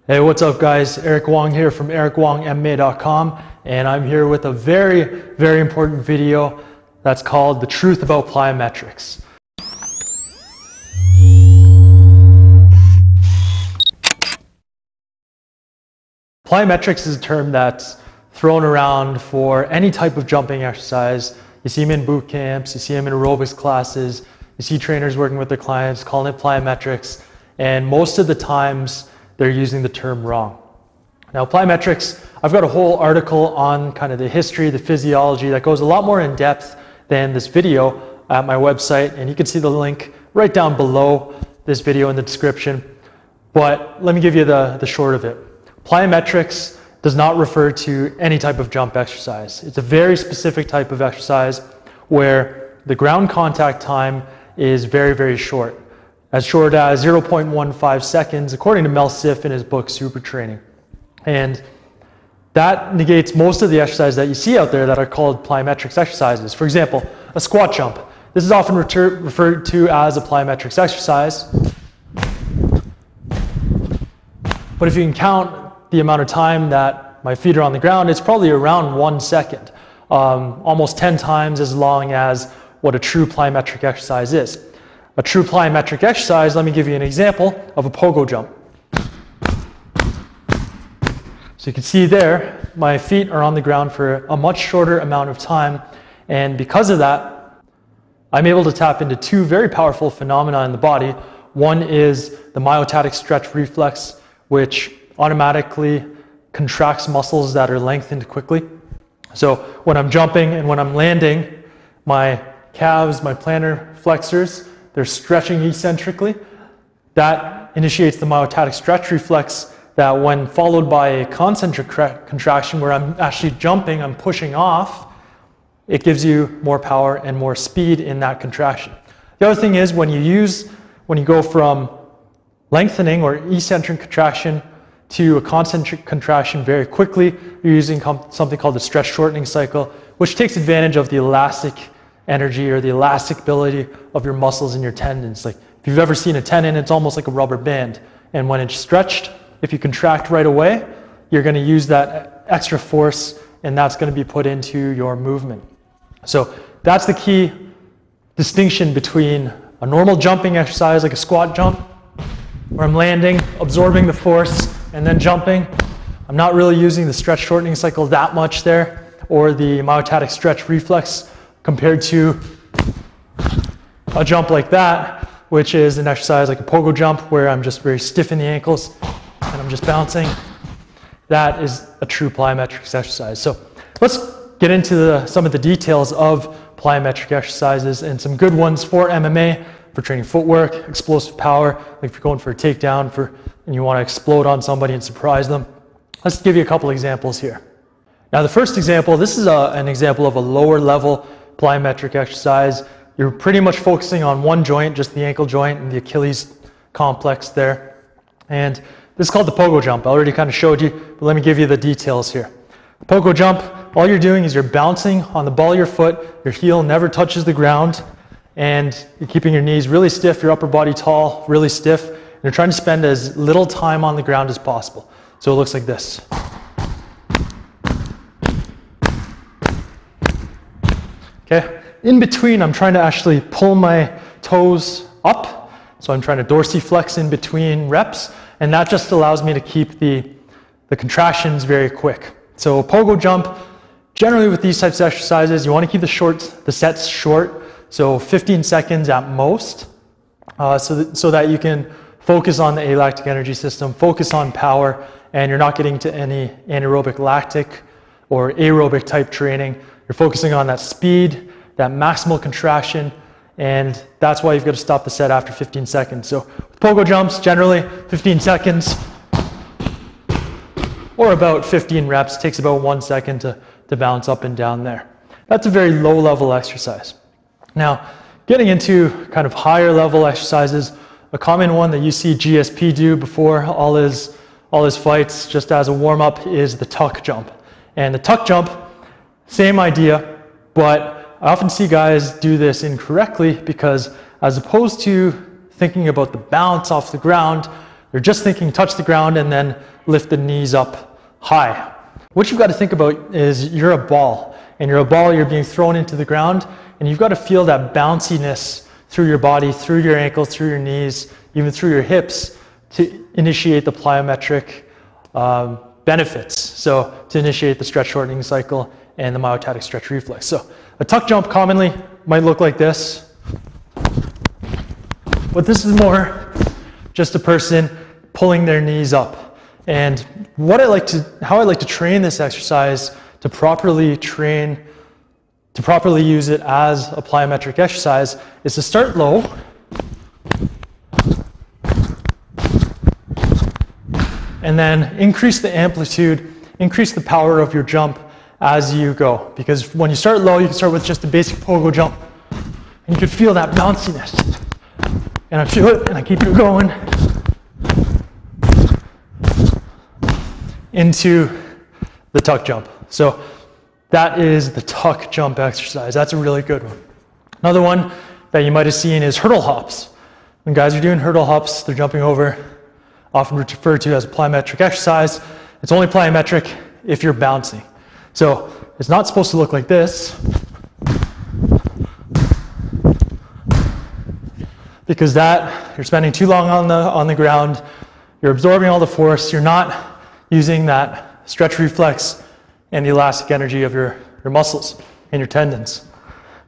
Hey, what's up guys? Eric Wong here from ericwongmma.com, and I'm here with a very important video that's called The Truth About Plyometrics. Plyometrics is a term that's thrown around for any type of jumping exercise. You see them in boot camps, you see them in aerobics classes, you see trainers working with their clients calling it plyometrics, and most of the times they're using the term wrong. Now plyometrics, I've got a whole article on kind of the history, the physiology that goes a lot more in depth than this video at my website, and you can see the link right down below this video in the description. But let me give you the short of it. Plyometrics does not refer to any type of jump exercise. It's a very specific type of exercise where the ground contact time is very short. As short as 0.15 seconds, according to Mel Siff in his book, Super Training. And that negates most of the exercises that you see out there that are called plyometrics exercises. For example, a squat jump. This is often referred to as a plyometrics exercise. But if you can count the amount of time that my feet are on the ground, it's probably around 1 second. Almost 10 times as long as what a true plyometric exercise is. A true plyometric exercise, let me give you an example of a pogo jump. So you can see there, my feet are on the ground for a much shorter amount of time, and because of that, I'm able to tap into two very powerful phenomena in the body. One is the myotatic stretch reflex, which automatically contracts muscles that are lengthened quickly. So when I'm jumping and when I'm landing, my calves, my plantar flexors, they're stretching eccentrically. That initiates the myotatic stretch reflex that, when followed by a concentric contraction where I'm actually jumping, I'm pushing off, it gives you more power and more speed in that contraction. The other thing is when you go from lengthening or eccentric contraction to a concentric contraction very quickly, you're using something called the stretch shortening cycle, which takes advantage of the elastic energy or the elasticability of your muscles and your tendons. Like if you've ever seen a tendon, it's almost like a rubber band. And when it's stretched, if you contract right away, you're going to use that extra force, and that's going to be put into your movement. So that's the key distinction between a normal jumping exercise like a squat jump, where I'm landing, absorbing the force, and then jumping. I'm not really using the stretch shortening cycle that much there, or the myotatic stretch reflex, compared to a jump like that, which is an exercise like a pogo jump where I'm just very stiff in the ankles and I'm just bouncing. That is a true plyometrics exercise. So let's get into some of the details of plyometric exercises, and some good ones for MMA, for training footwork, explosive power, like if you're going for a takedown and you want to explode on somebody and surprise them. Let's give you a couple examples here. Now the first example, this is an example of a lower level plyometric exercise. You're pretty much focusing on one joint, just the ankle joint and the Achilles complex there. And this is called the pogo jump. I already kind of showed you, but let me give you the details here. The pogo jump, all you're doing is you're bouncing on the ball of your foot, your heel never touches the ground, and you're keeping your knees really stiff, your upper body tall, really stiff, and you're trying to spend as little time on the ground as possible. So it looks like this. Okay, in between, I'm trying to actually pull my toes up. So I'm trying to dorsiflex in between reps, and that just allows me to keep the contractions very quick. So a pogo jump, generally with these types of exercises, you want to keep the sets short, so 15 seconds at most, so that you can focus on the alactic energy system, focus on power, and you're not getting to any anaerobic lactic or aerobic type training. You're focusing on that speed, that maximal contraction, and that's why you've got to stop the set after 15 seconds. So with pogo jumps, generally 15 seconds or about 15 reps. It takes about 1 second to bounce up and down there. That's a very low level exercise. Now, getting into kind of higher level exercises, a common one that you see GSP do before all his fights, just as a warm up, is the tuck jump. And the tuck jump, same idea, but I often see guys do this incorrectly because as opposed to thinking about the bounce off the ground, You're just thinking touch the ground and then lift the knees up high. What you've got to think about is you're a ball, and you're a ball, you're being thrown into the ground, and you've got to feel that bounciness through your body, through your ankles, through your knees, even through your hips to initiate the plyometric benefits. So to initiate the stretch shortening cycle and the myotatic stretch reflex. So a tuck jump commonly might look like this, but this is more just a person pulling their knees up. And how I like to train this exercise to properly use it as a plyometric exercise is to start low and then increase the amplitude, increase the power of your jump as you go. Because when you start low, you can start with just a basic pogo jump, and you can feel that bounciness. And I feel it, and I keep it going into the tuck jump. So that is the tuck jump exercise. That's a really good one. Another one that you might have seen is hurdle hops. When guys are doing hurdle hops, they're jumping over, often referred to as a plyometric exercise. It's only plyometric if you're bouncing. So it's not supposed to look like this, because you're spending too long on the ground, you're absorbing all the force, you're not using that stretch reflex and the elastic energy of your muscles and your tendons.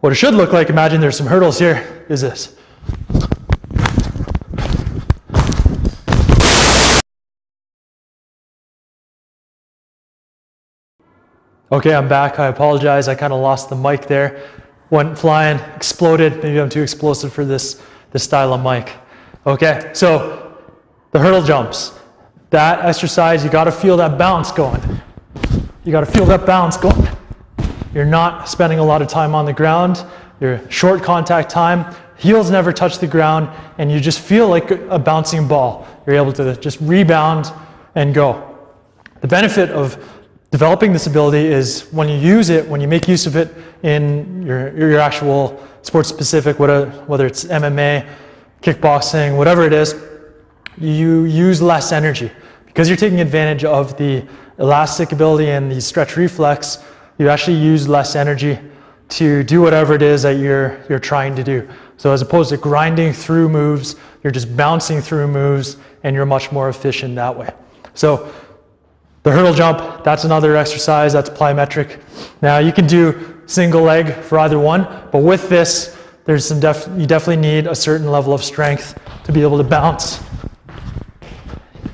What it should look like, imagine there's some hurdles here, is this. Okay, I'm back. I apologize. I kind of lost the mic there. Went flying, exploded. Maybe I'm too explosive for this style of mic. Okay, so the hurdle jumps. That exercise, you got to feel that bounce going. You got to feel that bounce going. You're not spending a lot of time on the ground. You're short contact time. Heels never touch the ground, and you just feel like a bouncing ball. You're able to just rebound and go. The benefit of developing this ability is when you use it, when you make use of it in your actual sport specific, whether it's MMA, kickboxing, whatever it is, you use less energy. Because you're taking advantage of the elastic ability and the stretch reflex, you actually use less energy to do whatever it is that you're trying to do. So as opposed to grinding through moves, you're just bouncing through moves, and you're much more efficient that way. So the hurdle jump, that's another exercise, that's plyometric. Now you can do single leg for either one, but with this, you definitely need a certain level of strength to be able to bounce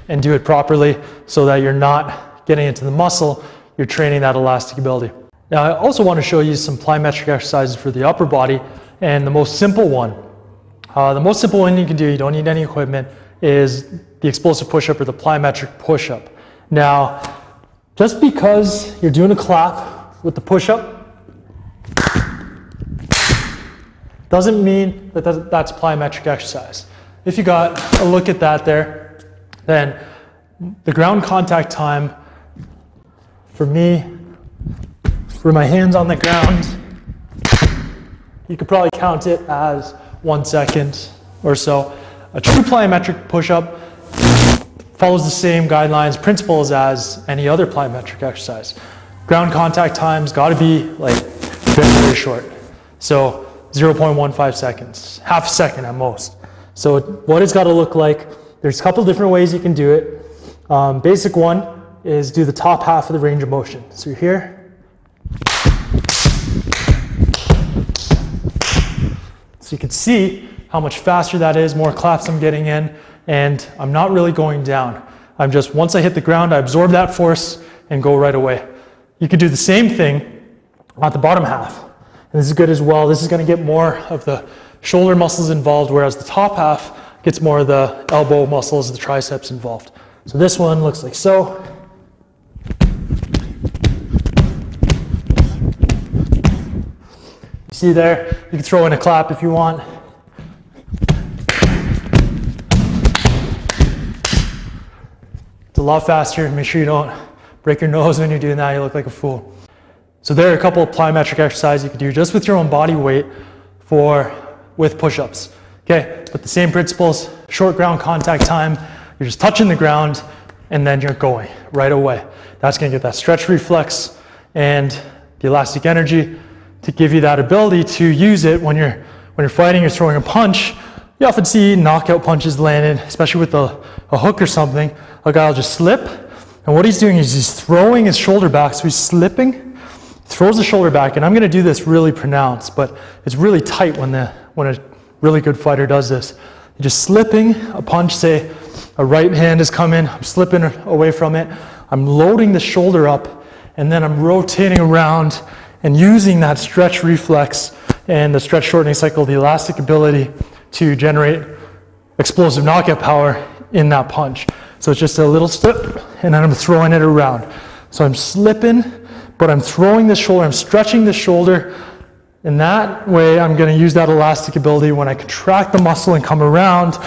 and do it properly so that you're not getting into the muscle, you're training that elastic ability. Now I also want to show you some plyometric exercises for the upper body, and the most simple one. The most simple one you can do, you don't need any equipment, is the explosive push-up or the plyometric push-up. Now, just because you're doing a clap with the push-up doesn't mean that that's plyometric exercise. If you got a look at that there, then the ground contact time for me, for my hands on the ground, you could probably count it as 1 second or so. A true plyometric push-up follows the same guidelines, principles as any other plyometric exercise. Ground contact time's got to be like very, very short. So 0.15 seconds, half a second at most. So what it's got to look like, there's a couple different ways you can do it. Basic one is do the top half of the range of motion. So you're here. So you can see how much faster that is, more claps I'm getting in, and I'm not really going down. I'm just, once I hit the ground, I absorb that force and go right away. You could do the same thing at the bottom half. And this is good as well. This is going to get more of the shoulder muscles involved, whereas the top half gets more of the elbow muscles, the triceps involved. So this one looks like so. You see there, you can throw in a clap if you want. It's a lot faster. Make sure you don't break your nose when you're doing that. You look like a fool. So there are a couple of plyometric exercises you can do just with your own body weight with push-ups. Okay, but the same principles, short ground contact time. You're just touching the ground and then you're going right away. That's gonna get that stretch reflex and the elastic energy to give you that ability to use it when you're fighting, you're throwing a punch. You often see knockout punches landed, especially with a hook or something. A guy will just slip, and what he's doing is he's throwing his shoulder back, so he's slipping, throws the shoulder back, and I'm gonna do this really pronounced, but it's really tight when a really good fighter does this. You're just slipping a punch, say a right hand is coming, I'm slipping away from it, I'm loading the shoulder up, and then I'm rotating around and using that stretch reflex and the stretch shortening cycle, the elastic ability to generate explosive knockout power in that punch. So it's just a little slip, and then I'm throwing it around. So I'm slipping, but I'm throwing the shoulder, I'm stretching the shoulder, and that way I'm gonna use that elastic ability. When I contract the muscle and come around,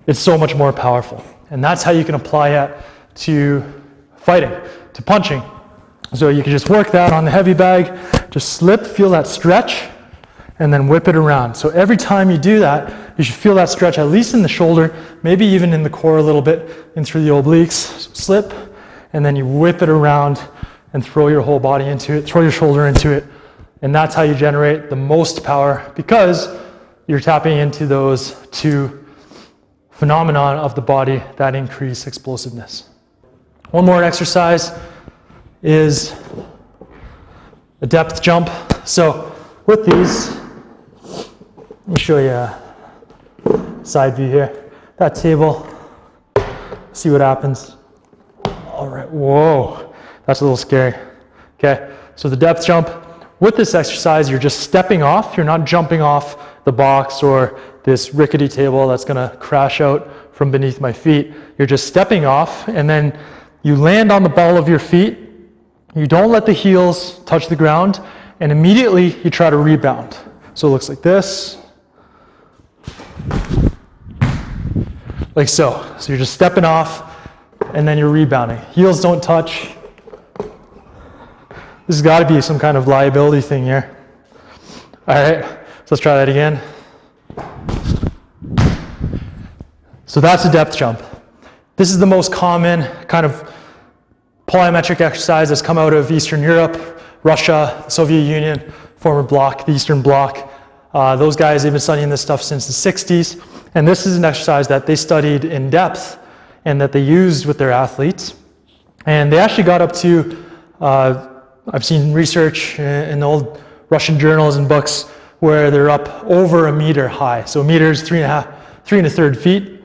it's so much more powerful. And that's how you can apply it to fighting, to punching. So you can just work that on the heavy bag, just slip, feel that stretch, and then whip it around. So every time you do that, you should feel that stretch, at least in the shoulder, maybe even in the core a little bit, in through the obliques. So slip, and then you whip it around and throw your whole body into it, throw your shoulder into it. And that's how you generate the most power, because you're tapping into those two phenomena of the body that increase explosiveness. One more exercise is a depth jump. So with these, let me show you a side view here. That table, see what happens. All right, whoa, that's a little scary. Okay, so the depth jump, with this exercise, you're just stepping off. You're not jumping off the box or this rickety table that's gonna crash out from beneath my feet. You're just stepping off, and then you land on the ball of your feet. You don't let the heels touch the ground, and immediately you try to rebound. So it looks like this. Like so. So you're just stepping off, and then you're rebounding. Heels don't touch. This has got to be some kind of liability thing here. All right, so let's try that again. So that's a depth jump. This is the most common kind of plyometric exercise that's come out of Eastern Europe, Russia, Soviet Union, former bloc, the Eastern Bloc. Those guys, they've been studying this stuff since the 60s. And this is an exercise that they studied in depth and that they used with their athletes. And they actually got up to, I've seen research in old Russian journals and books where they're up over a meter high. So a meter is 3 1/3 feet.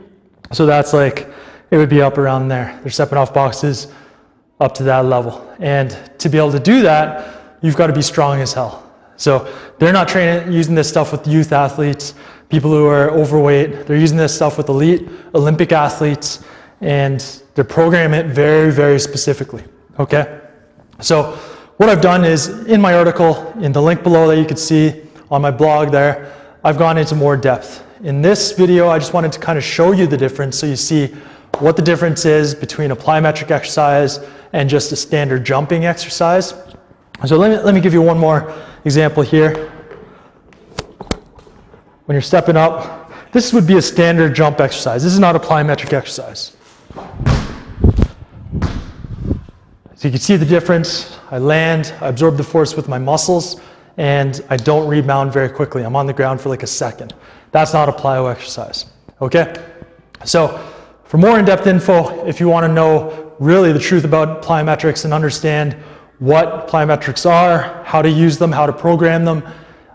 So that's like, it would be up around there. They're stepping off boxes up to that level. And to be able to do that, you've got to be strong as hell. So they're not training, using this stuff with youth athletes, people who are overweight. They're using this stuff with elite Olympic athletes, and they're programming it very, very specifically, okay? So what I've done is, in my article, in the link below that you can see on my blog there, I've gone into more depth. In this video, I just wanted to kind of show you the difference so you see what the difference is between a plyometric exercise and just a standard jumping exercise. So let me give you one more example here. When you're stepping up, this would be a standard jump exercise. This is not a plyometric exercise. So you can see the difference. I land, I absorb the force with my muscles, and I don't rebound very quickly. I'm on the ground for like a second. That's not a plyo exercise, okay? So for more in-depth info, if you want to know really the truth about plyometrics and understand what plyometrics are, how to use them, how to program them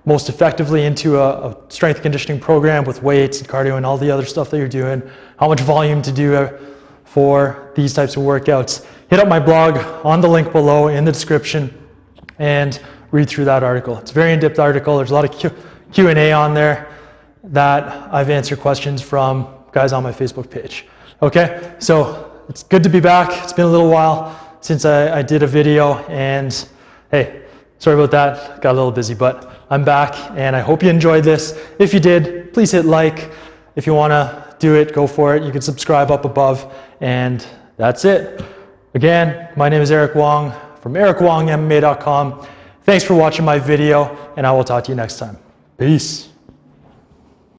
most effectively into a strength conditioning program with weights and cardio and all the other stuff that you're doing, how much volume to do for these types of workouts, hit up my blog on the link below in the description and read through that article. It's a very in-depth article. There's a lot of Q&A on there that I've answered questions from guys on my Facebook page. Okay, so it's good to be back. It's been a little while since I did a video, and hey, sorry about that, got a little busy, but I'm back and I hope you enjoyed this. If you did, please hit like. If you wanna do it, go for it. You can subscribe up above, and that's it. Again, my name is Eric Wong from ericwongmma.com. Thanks for watching my video, and I will talk to you next time. Peace.